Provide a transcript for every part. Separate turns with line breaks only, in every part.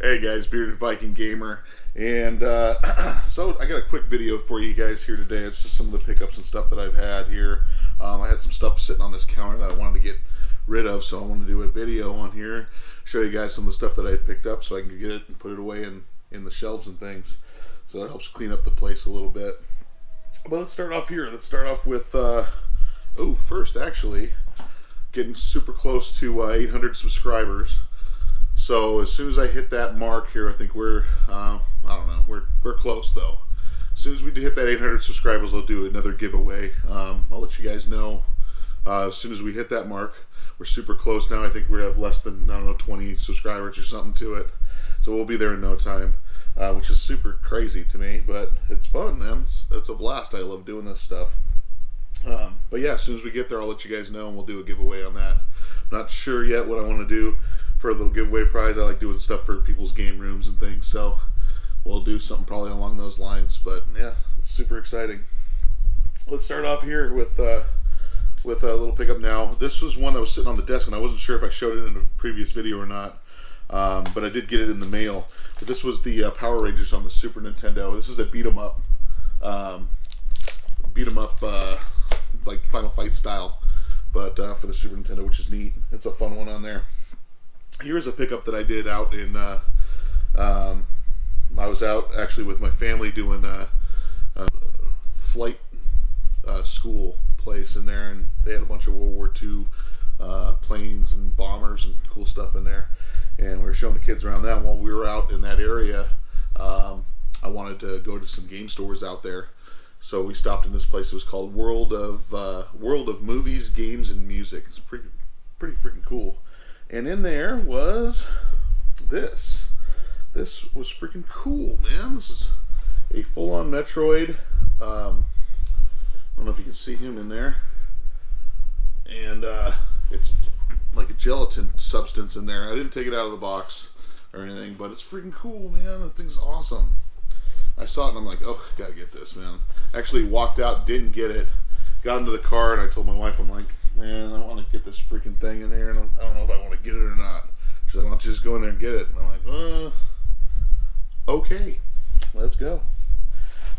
Hey guys, Bearded Viking Gamer, and so I got a quick video for you guys here today. It's just some of the pickups and stuff that I've had here. I had some stuff sitting on this counter that I wanted to get rid of, so I wanted to do a video on here, show you guys some of the stuff that I picked up so I can get it and put it away in the shelves and things. So it helps clean up the place a little bit. But let's start off here. Let's start off with, first actually, getting super close to 800 subscribers. So as soon as I hit that mark here, I think we're, I don't know, we're close though. As soon as we hit that 800 subscribers, I'll do another giveaway. I'll let you guys know as soon as we hit that mark. We're super close now. I think we have less than, I don't know, 20 subscribers or something to it. So we'll be there in no time, which is super crazy to me, but it's fun, man. It's a blast. I love doing this stuff. But yeah, as soon as we get there, I'll let you guys know and we'll do a giveaway on that. I'm not sure yet what I want to do for a little giveaway prize. I like doing stuff for people's game rooms and things, so we'll do something probably along those lines. But yeah, it's super exciting. Let's start off here with a little pickup now. This was one that was sitting on the desk and I wasn't sure if I showed it in a previous video or not, but I did get it in the mail. But this was the Power Rangers on the Super Nintendo. This is a beat 'em up like Final Fight style, but for the Super Nintendo, which is neat. It's a fun one on there. Here's a pickup that I did out in, I was out actually with my family doing a flight school place in there, and they had a bunch of World War II planes and bombers and cool stuff in there, and we were showing the kids around that. And while we were out in that area, I wanted to go to some game stores out there, so we stopped in this place. It was called World of Movies, Games, and Music. It's pretty freaking cool. And in there was this. This was freaking cool, man. This is a full-on Metroid. I don't know if you can see him in there. And it's like a gelatin substance in there. I didn't take it out of the box or anything, but it's freaking cool, man. That thing's awesome. I saw it and I'm like, oh, gotta get this, man. Actually walked out, didn't get it. Got into the car and I told my wife, I'm like, man, I want to get this freaking thing in here, and I don't know if I want to get it or not. She's like, why don't you just go in there and get it? And I'm like, okay, let's go.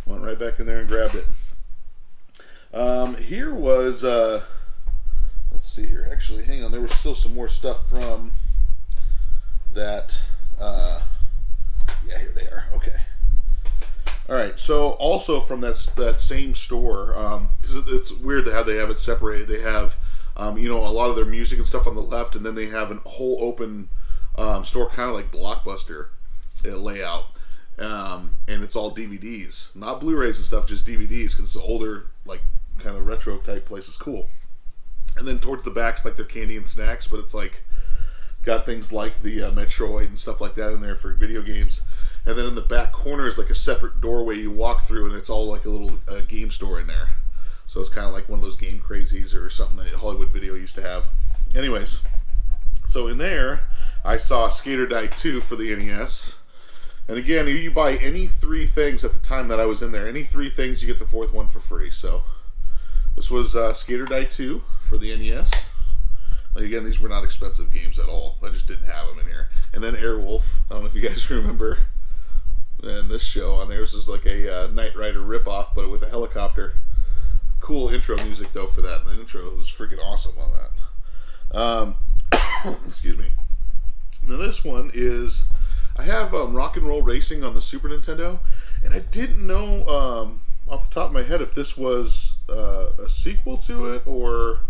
Went right back in there and grabbed it. Here was, let's see here. Actually, hang on. There was still some more stuff from that. Yeah, here they are. Okay. All right. So also from that same store, because it's weird how they have it separated. They have a lot of their music and stuff on the left, and then they have a whole open store, kind of like Blockbuster layout, and it's all DVDs, not Blu-rays and stuff, just DVDs, because it's an older, like, kind of retro type place. It's cool. And then towards the back's like their candy and snacks, but it's like got things like the Metroid and stuff like that in there for video games. And then in the back corner is like a separate doorway you walk through, and it's all like a little game store in there. So it's kind of like one of those Game Crazies or something that Hollywood Video used to have. Anyways, so in there, I saw Skater Die 2 for the NES. And again, you buy any 3 things at the time that I was in there. Any 3 things, you get the 4th one for free. So this was Skater Die 2 for the NES. And again, these were not expensive games at all. I just didn't have them in here. And then Airwolf. I don't know if you guys remember. And this show on there, this is like a Knight Rider ripoff, but with a helicopter. Cool intro music though for that. The intro was freaking awesome on that. Excuse me. Now this one is, I have Rock and Roll Racing on the Super Nintendo, and I didn't know off the top of my head if this was a sequel to it or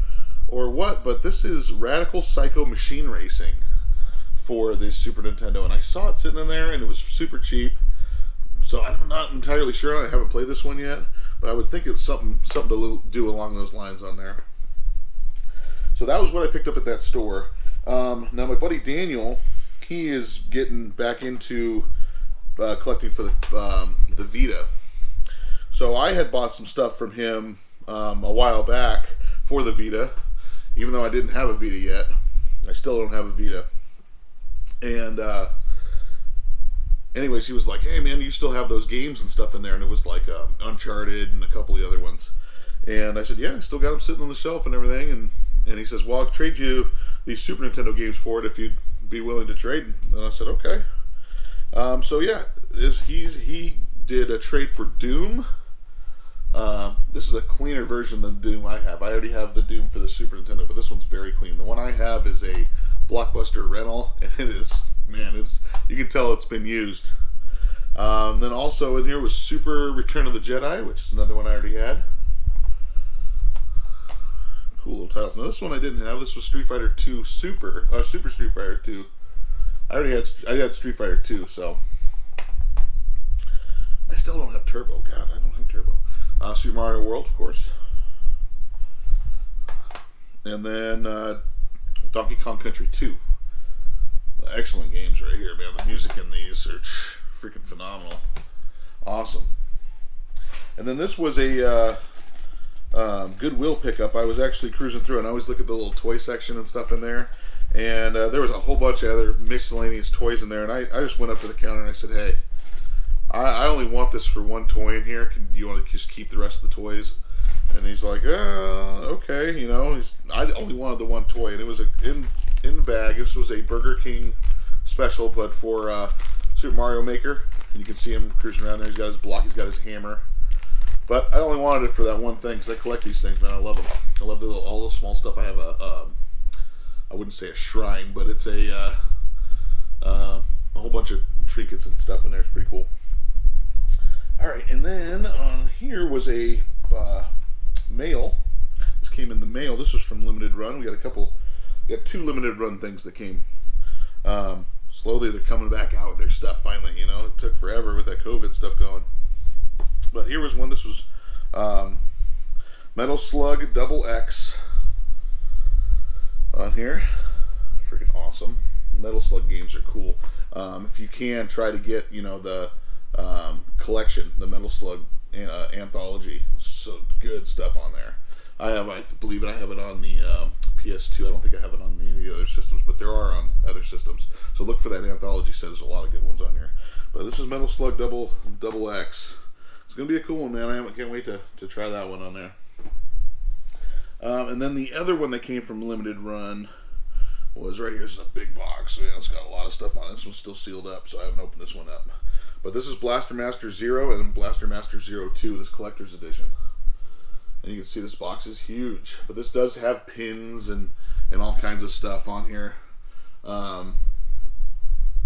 what, but this is Radical Psycho Machine Racing for the Super Nintendo, and I saw it sitting in there and it was super cheap. So I'm not entirely sure. I haven't played this one yet, but I would think it's something to do along those lines on there. So that was what I picked up at that store. Now my buddy Daniel, he is getting back into collecting for the Vita. So I had bought some stuff from him a while back for the Vita, even though I didn't have a Vita yet. I still don't have a Vita. And anyways, he was like, hey man, you still have those games and stuff in there? And it was like Uncharted and a couple of the other ones. And I said, yeah, I still got them sitting on the shelf and everything. And he says, well, I'll trade you these Super Nintendo games for it if you'd be willing to trade. And I said, okay. So yeah, he did a trade for Doom. This is a cleaner version than Doom I have. I already have the Doom for the Super Nintendo, but this one's very clean. The one I have is a Blockbuster rental, and it is, man, you can tell it's been used. Then also in here was Super Return of the Jedi, which is another one I already had. Cool little titles. Now this one I didn't have. This was Street Fighter 2 Super Street Fighter 2. I had Street Fighter 2, so I still don't have Turbo. God, I don't have Turbo. Super Mario World, of course. And then Donkey Kong Country 2. Excellent games right here, man. The music in these are freaking phenomenal. Awesome. And then this was a Goodwill pickup. I was actually cruising through, and I always look at the little toy section and stuff in there. And there was a whole bunch of other miscellaneous toys in there. And I just went up to the counter and I said, hey, I only want this for one toy in here. Do you want to just keep the rest of the toys? And he's like, okay, you know. I only wanted the one toy, and it was in the bag. This was a Burger King special, but for Super Mario Maker. And you can see him cruising around there. He's got his block. He's got his hammer. But I only wanted it for that one thing, because I collect these things, man. I love them. I love all the small stuff. I have I wouldn't say a shrine, but it's a whole bunch of trinkets and stuff in there. It's pretty cool. All right, and then on here was a mail. This came in the mail. This was from Limited Run. We got two Limited Run things that came. Slowly they're coming back out with their stuff finally. You know, it took forever with that COVID stuff going. But here was one. This was Metal Slug Double X on here. Freaking awesome. Metal Slug games are cool. If you can, try to get, you know, the collection, the Metal Slug anthology. So good stuff on there. I believe I have it on the PS2. I don't think I have it on any of the other systems, but there are on other systems. So look for that anthology set. There's a lot of good ones on here. But this is Metal Slug Double X. It's gonna be a cool one, man. I can't wait to try that one on there. And then the other one that came from Limited Run was right here. This is a big box. Man, it's got a lot of stuff on it. This one's still sealed up, so I haven't opened this one up. But this is Blaster Master Zero and Blaster Master Zero 2, this collector's edition. And you can see this box is huge. But this does have pins and all kinds of stuff on here.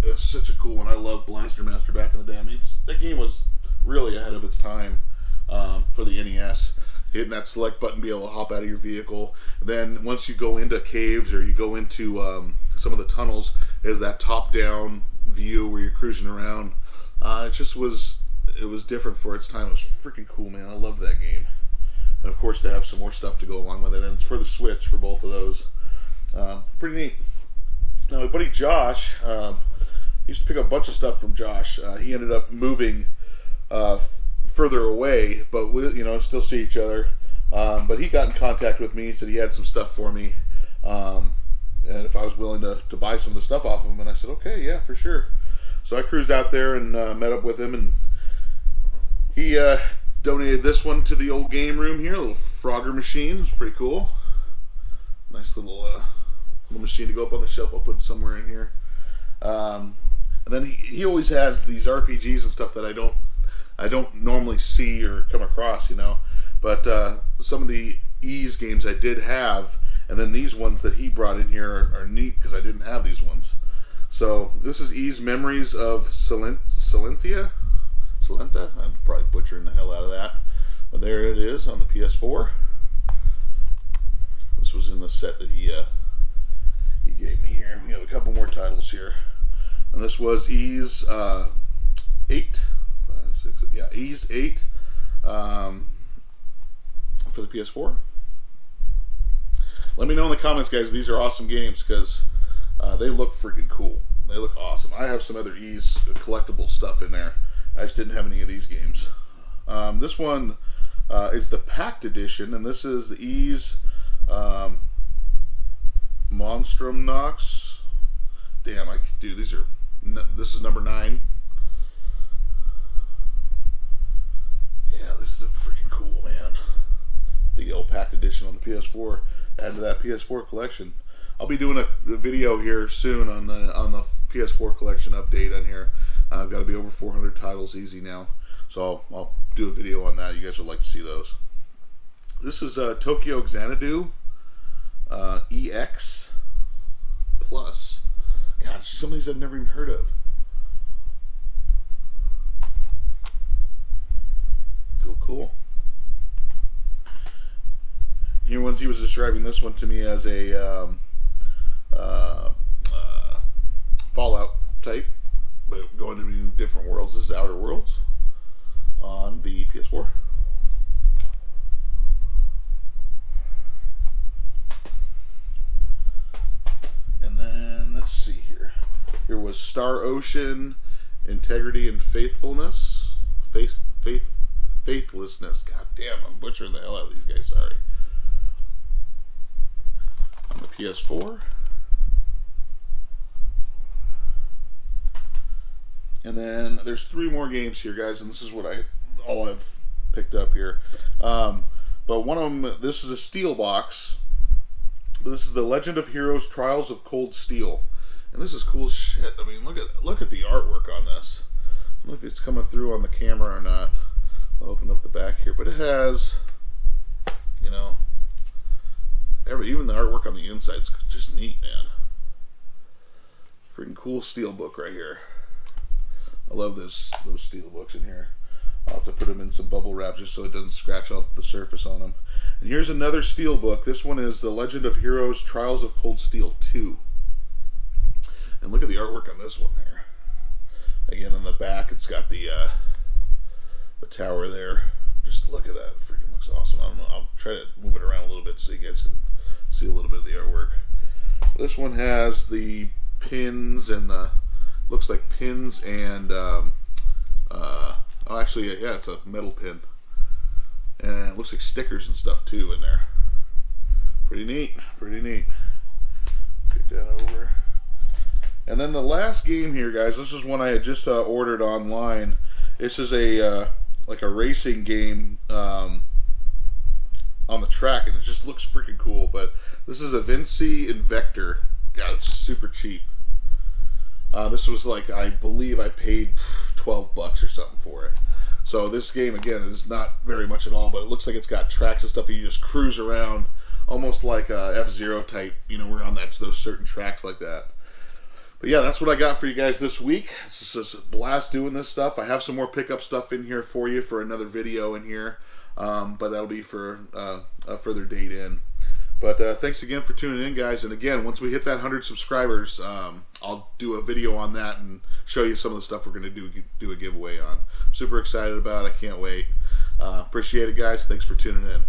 It's such a cool one. I love Blaster Master back in the day. I mean, that game was really ahead of its time for the NES. Hitting that select button, be able to hop out of your vehicle. Then once you go into caves or you go into some of the tunnels, is that top-down view where you're cruising around. It was different for its time. It was freaking cool, man. I loved that game. And of course, to have some more stuff to go along with it, and it's for the Switch for both of those. Pretty neat. Now, my buddy Josh, used to pick up a bunch of stuff from Josh. He ended up moving further away, but we, you know, still see each other. But he got in contact with me. He said he had some stuff for me, and if I was willing to buy some of the stuff off of him. And I said, okay, yeah, for sure. So I cruised out there and met up with him, and he donated this one to the old game room here, a little Frogger machine. It's pretty cool. Nice little machine to go up on the shelf. I'll put it somewhere in here. And then he always has these RPGs and stuff that I don't normally see or come across, you know. But some of the Ys games I did have, and then these ones that he brought in here are neat because I didn't have these ones. So this is Ys Memories of Silenta. I'm probably butchering the hell out of that. But there it is on the PS4. This was in the set that he gave me here. We have a couple more titles here. And this was Ys 8. Ys 8 for the PS4. Let me know in the comments, guys. These are awesome games because they look freaking cool. They look awesome. I have some other Ys collectible stuff in there. I just didn't have any of these games. This one is the packed edition, and this is the Ys Monstrum Nox. Damn, dude, this is number 9. Yeah, this is a freaking cool, man. The old packed edition on the PS4. Add to that PS4 collection. I'll be doing a video here soon on the PS4 collection update on here. I've got to be over 400 titles easy now. So I'll do a video on that. You guys would like to see those. This is Tokyo Xanadu EX Plus. God, some of these I've never even heard of. Cool. Here, once he was describing this one to me as a Fallout type, but going to different worlds. This is Outer Worlds on the PS4. And then let's see here. Here was Star Ocean, Integrity and Faithfulness. Faithlessness. God damn, I'm butchering the hell out of these guys. Sorry. On the PS4. And then there's 3 more games here, guys, and this is what all I've picked up here. But one of them, this is a steel box. This is The Legend of Heroes: Trials of Cold Steel, and this is cool as shit. I mean, look at the artwork on this. I don't know if it's coming through on the camera or not. I'll open up the back here, but it has, you know, even the artwork on the inside's just neat, man. Freaking cool steel book right here. I love those steel books in here. I'll have to put them in some bubble wrap just so it doesn't scratch out the surface on them. And here's another steel book. This one is The Legend of Heroes: Trials of Cold Steel 2. And look at the artwork on this one here. Again, on the back, it's got the tower there. Just look at that. It freaking looks awesome. I don't know. I'll try to move it around a little bit so you guys can see a little bit of the artwork. This one has the pins and the, looks like pins and oh, actually, yeah, it's a metal pin, and it looks like stickers and stuff too in there. Pretty neat. Pretty neat. Pick that over. And then the last game here, guys. This is one I had just ordered online. This is a like a racing game on the track, and it just looks freaking cool. But this is a Vinci Invector. God, it's just super cheap. This was like, I believe I paid $12 or something for it. So this game, again, is not very much at all, but it looks like it's got tracks and stuff. You just cruise around, almost like a F-Zero type. You know, we're on those certain tracks like that. But yeah, that's what I got for you guys this week. It's just a blast doing this stuff. I have some more pickup stuff in here for you for another video in here, but that'll be for a further date in. But thanks again for tuning in, guys. And again, once we hit that 100 subscribers, I'll do a video on that and show you some of the stuff we're going to do a giveaway on. I'm super excited about it. I can't wait. Appreciate it, guys. Thanks for tuning in.